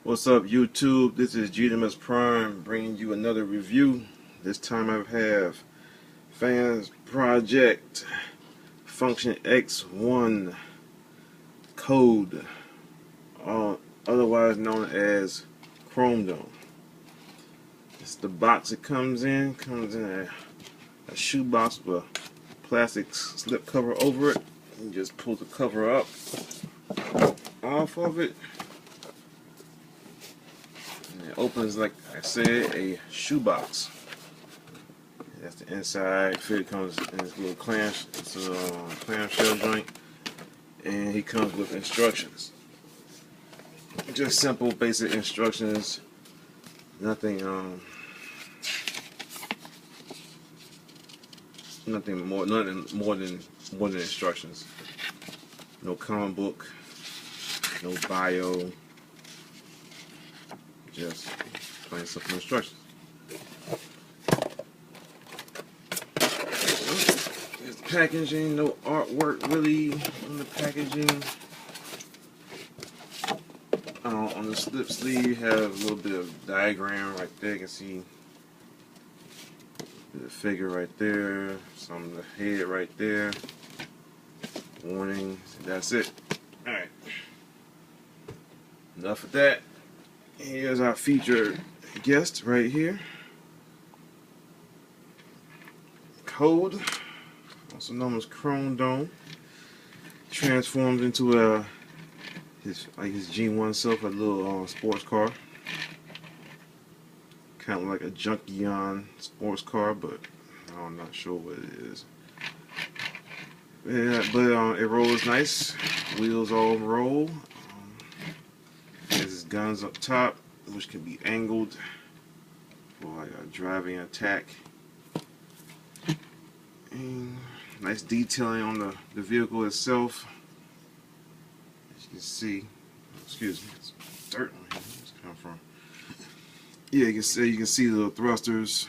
What's up, YouTube? This is GMS Prime bringing you another review. This time I have Fansproject Function X1 code, otherwise known as Chromedome. It's the box it comes in. Comes in a shoe box with a plastic slip cover over it. You just pull the cover up off of it. It opens, like I said, a shoebox. That's the inside. Fit comes in this little clamshell joint, and he comes with instructions. Just simple, basic instructions. Nothing more than instructions. No comic book, no bio. Just plain simple instructions. There's the packaging, no artwork really on the packaging. On the slip sleeve, you have a little bit of diagram right there. You can see the figure right there, some of the head right there. Warning, that's it. Alright. Enough of that. Here's our featured guest right here. Code, also known as Chromedome, transformed into his G1 self, a little sports car, kind of like a Junkion sports car, but I'm not sure what it is. Yeah, but it rolls nice. Wheels all roll. His guns up top, which can be angled for like a driving attack. And nice detailing on the vehicle itself. As you can see, excuse me, it's dirt on here. Where's it come from? Yeah, you can see the thrusters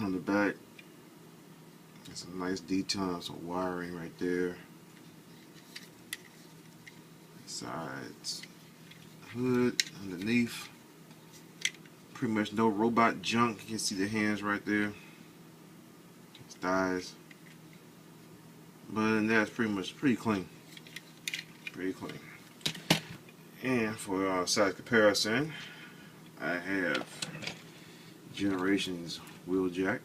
on the back. It's a nice detailing, some wiring right there. Sides, hood underneath, pretty much no robot junk. You can see the hands right there, his thighs, but that's pretty clean, And for size comparison, I have Generations wheel jack.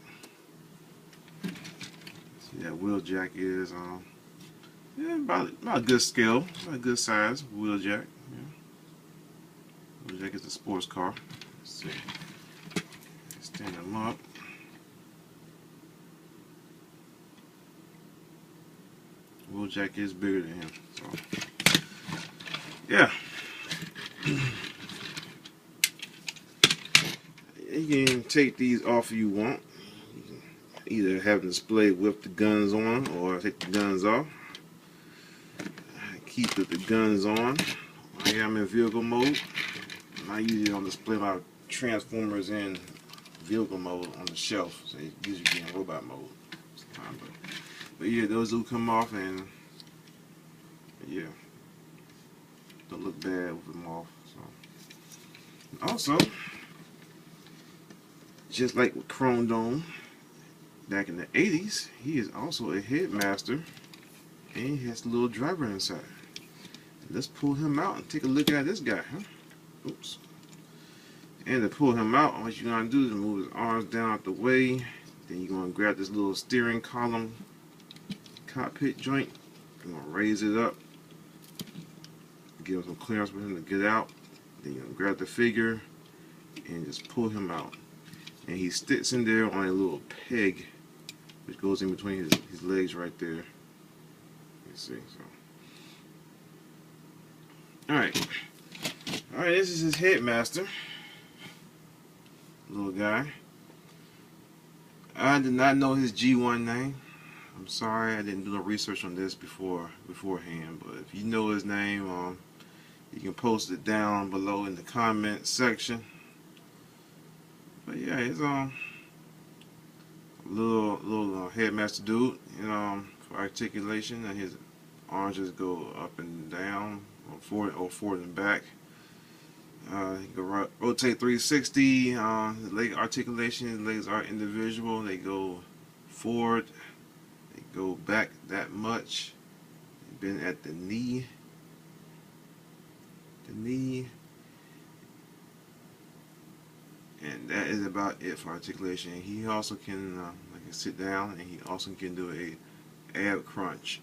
See, that wheel jack is yeah, about a good scale, about a good size wheel jack. Yeah. Wheel jack is a sports car. Let's see. Stand them up. Wheel jack is bigger than him. So, yeah. You can take these off if you want. You can either have them displayed with the guns on or take the guns off. Keep the guns on. I am in vehicle mode. I usually on display my transformers in vehicle mode on the shelf, so it usually be in robot mode. But yeah, those do come off, and yeah, don't look bad with them off. So also, just like with Chromedome back in the 80s, he is also a headmaster, and he has a little driver inside. Let's pull him out and take a look at this guy, huh? Oops. And to pull him out, what you're going to do is move his arms down out the way. Then you're going to grab this little steering column cockpit joint. You're going to raise it up. Give him some clearance for him to get out. Then you're going to grab the figure and just pull him out. And he sticks in there on a little peg which goes in between his legs right there. You see, so. Alright, this is his headmaster, little guy. I did not know his G1 name. I'm sorry, I didn't do no research on this beforehand, but if you know his name, you can post it down below in the comment section. But yeah, he's little headmaster dude, for articulation, and his arms just go up and down, or forward and back. You can rotate 360. Leg articulation, legs are individual. They go forward, they go back that much. Bend at the knee, and that is about it for articulation. He also can, sit down, and he also can do a ab crunch.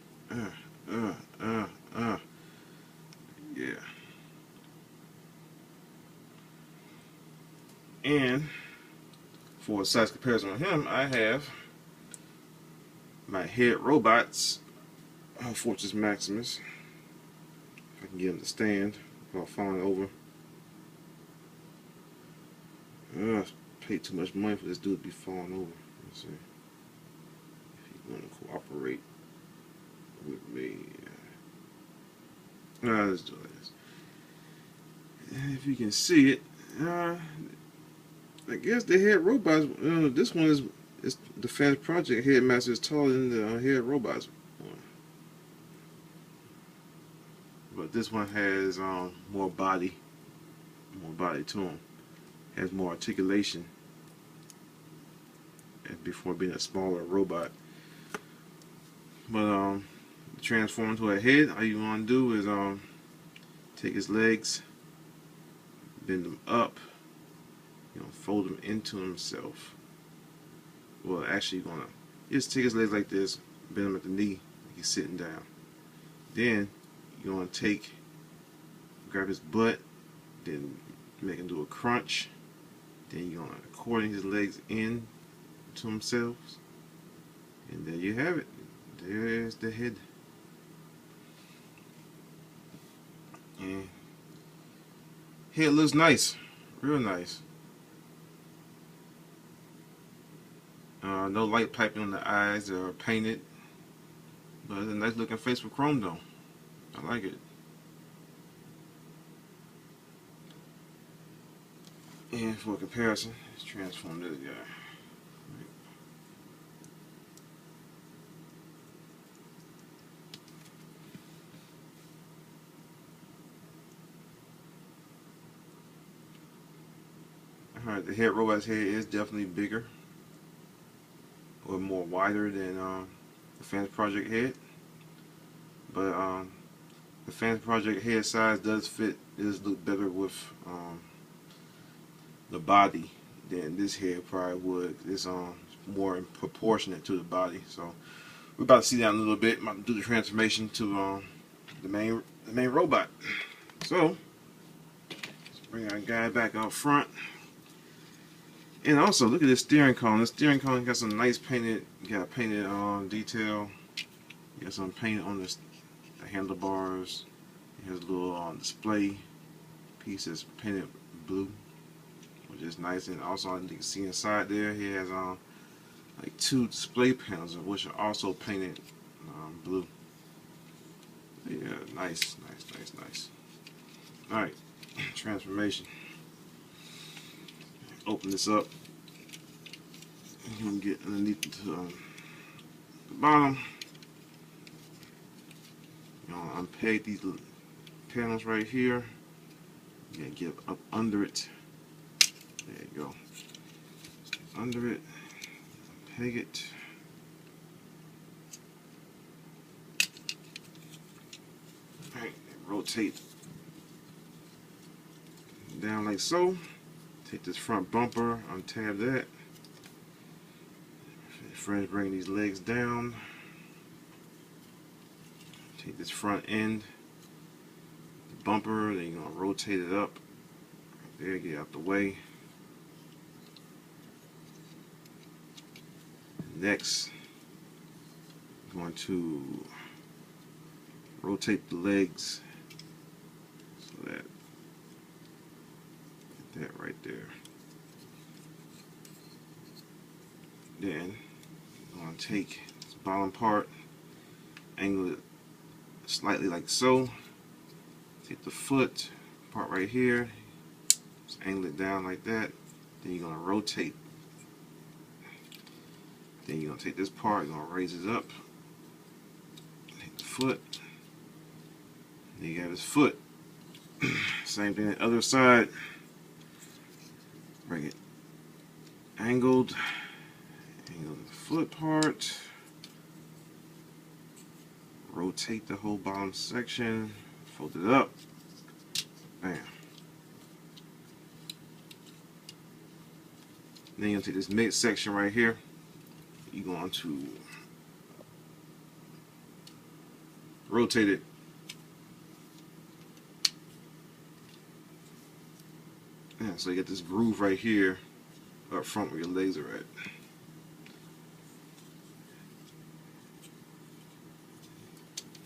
Yeah. And for a size comparison on him, I have my head robots, Fortress Maximus. If I can get him to stand without falling over. I paid too much money for this dude to be falling over. Let's see if he's going to cooperate with me. Let's do this. If you can see it, I guess the head robots. This one is the Fansproject headmaster is taller than the head robots one, but this one has more body to him. Has more articulation, and before being a smaller robot. But to transform into a head, all you want to do is take his legs, bend them up, fold him into himself. Well, actually, you're gonna just take his legs like this, bend him at the knee, like he's sitting down. Then you're gonna grab his butt, then make him do a crunch. Then you're gonna coordinate his legs in to themselves, and there you have it. There's the head. And head looks nice, real nice. No light piping on the eyes, they're painted, but it's a nice looking face for Chromedome. I like it. And for comparison, let's transform this guy. Alright, the head robot's head is definitely bigger, or more wider than the Fansproject head. But the Fansproject head size does look better with the body than this head probably would. It's more proportionate to the body. So we're about to see that in a little bit. I'm about to do the transformation to the main robot. So let's bring our guy back out front. And also look at this steering column. The steering column got some nice painted detail. You got some paint on the handlebars. It has a little display piece that's painted blue, which is nice. And also, you can see inside there, he has like 2 display panels, which are also painted blue. Yeah, nice. All right, transformation. Open this up. I'm gonna get underneath the bottom. Unpeg these panels right here. You gotta get up under it. There you go. Under it. Peg it. Alright, rotate down like so. Take this front bumper, untab that. Friends, bring these legs down. Take this front end, the bumper, then you're going to rotate it up. Right there, get out the way. Next, I'm going to rotate the legs so that right there. Then I'm going to take this bottom part, angle it slightly like so. Take the foot part right here, just angle it down like that. Then you're going to rotate. Then you're going to take this part, you're going to raise it up. Take the foot, Then you got his foot. Same thing the other side. Bring it angled. Angle the foot part. Rotate the whole bottom section. Fold it up. Bam. Then you'll take this mid section right here. You're going to rotate it. Yeah, so you get this groove right here up front where your legs are at.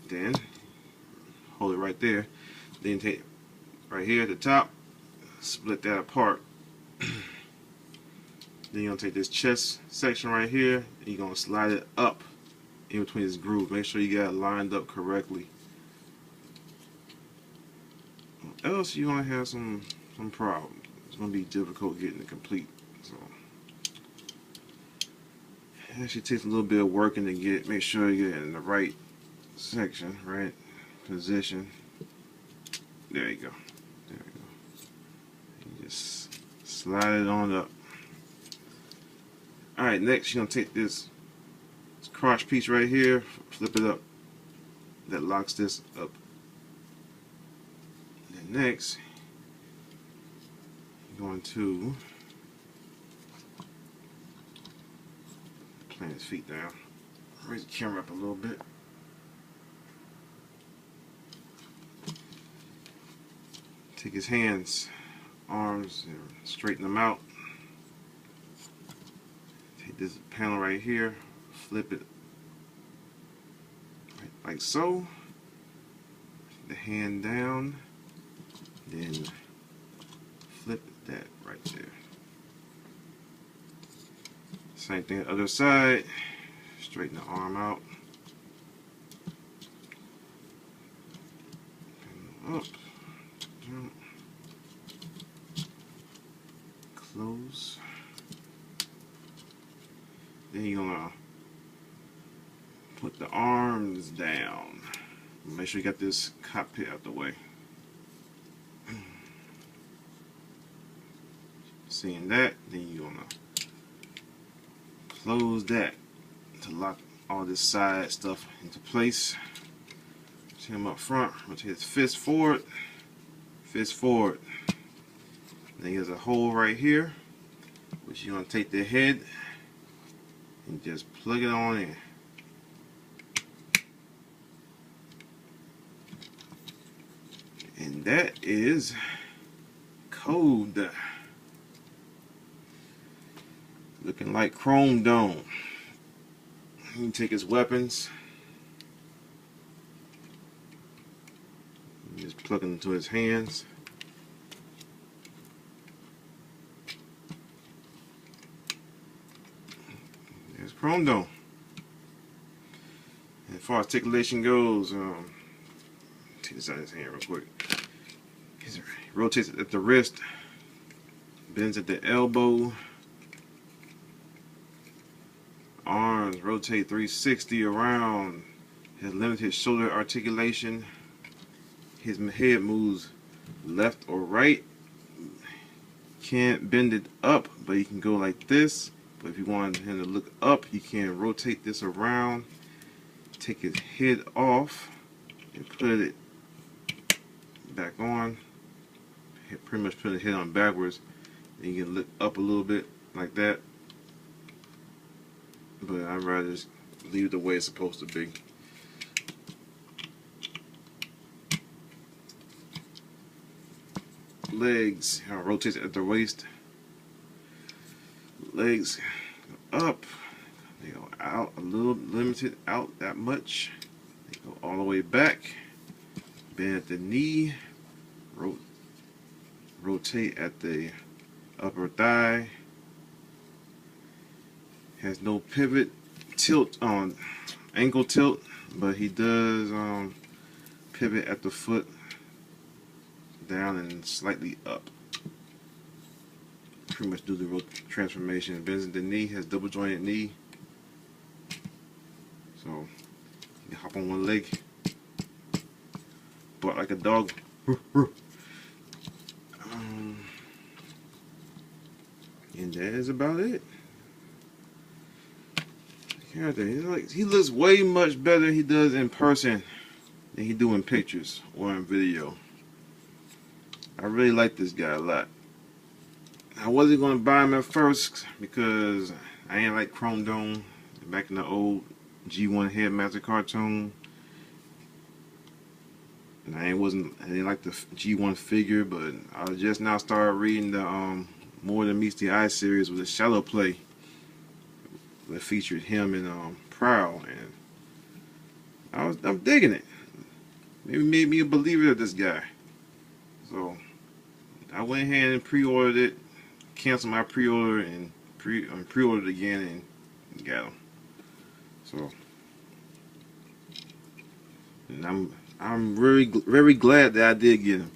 Then hold it right there. Then take right here at the top, split that apart. Then you're going to take this chest section right here and you're going to slide it up in between this groove. Make sure you got it lined up correctly. Or else you're going to have some problems. It's going to be difficult getting it complete. So it actually takes a little bit of working to make sure you get it in the right section, right position. There you go. There you go. You just slide it on up. Alright, next you're going to take this crotch piece right here, flip it up. That locks this up. Then next, you're going to plant his feet down. Raise the camera up a little bit. Take his hands, arms, and straighten them out. Take this panel right here, flip it right like so. The hand down, then flip that right there. Same thing the other side. Straighten the arm out. Up. Down. Close. Then you're gonna put the arms down. Make sure you got this cockpit out the way. Seeing that, then you're gonna close that to lock all this side stuff into place. Take him up front. Rotate his fist forward. Fist forward. Then there's a hole right here, which you're gonna take the head and just plug it on in. And that is code. Looking like Chromedome. You can take his weapons. Just plug them into his hands. There's Chromedome. As far as articulation goes, take this out of his hand real quick. He rotates at the wrist, bends at the elbow, arms rotate 360 around, has limited shoulder articulation, his head moves left or right, can't bend it up, but you can go like this. But if you want him to look up, you can rotate this around, take his head off and put it back on. Pretty much put his head on backwards. And you can look up a little bit like that. But I'd rather just leave it the way it's supposed to be. Legs, how it rotates at the waist. Legs go up. They go out a little, limited out that much. They go all the way back. Bend at the knee. Rotate at the upper thigh. Has no pivot, tilt on ankle tilt, but he does pivot at the foot down and slightly up. Pretty much do the transformation. Bends at the knee, has double jointed knee. So you can hop on one leg. bark like a dog. And that is about it. He looks way much better than he does in person than he do in pictures or in video. I really like this guy a lot. I wasn't going to buy him at first because I ain't like Chromedome back in the old G1 Headmaster cartoon. And I didn't like the G1 figure, but I just now started reading the More Than Meets the Eye series with the Shadow Play that featured him and Prowl, and I'm digging it. Maybe made me a believer of this guy. So I went ahead and pre-ordered it, canceled my pre-order, and pre-ordered again and got him. So, and I'm very glad that I did get him,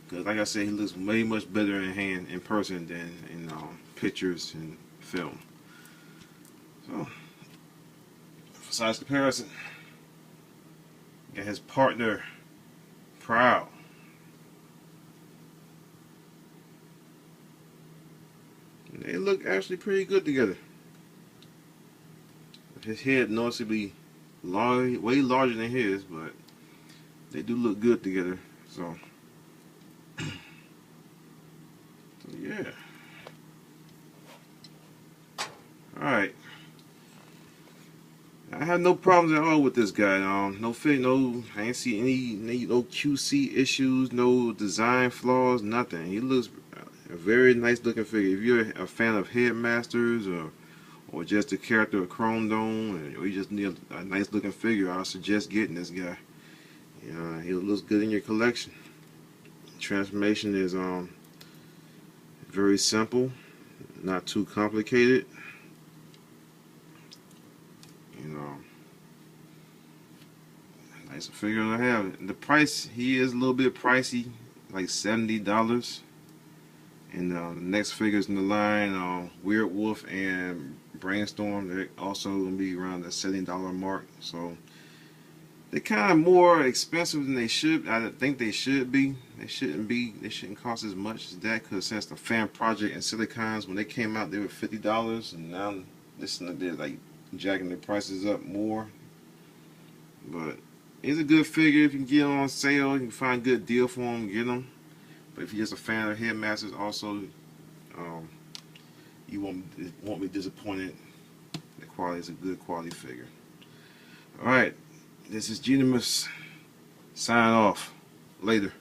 because like I said, he looks way much better in person than in pictures and film. So, for size comparison, got his partner Prowl. They look actually pretty good together. His head noticeably way larger than his, but they do look good together. So yeah. Alright. I have no problems at all with this guy. I ain't see any no QC issues, no design flaws, nothing. He looks a very nice looking figure. If you're a fan of Headmasters or just the character of Chromedome, or you just need a nice looking figure, I suggest getting this guy. He looks good in your collection. Transformation is very simple, not too complicated. Nice figure to have. The price, he is a little bit pricey, like $70. And the next figures in the line, Weird Wolf and Brainstorm, they're also going to be around the $70 mark. So they're kind of more expensive than they should. I think they should be. They shouldn't cost as much as that, because since the Fansproject and Silicons, when they came out, they were $50, and now they're like jacking their prices up more. But it's a good figure. If you can get them on sale, you can find a good deal for them, get them. But if you're just a fan of Headmasters, also, you won't be disappointed. The quality is a good quality figure. Alright, this is Genimus. Sign off. Later.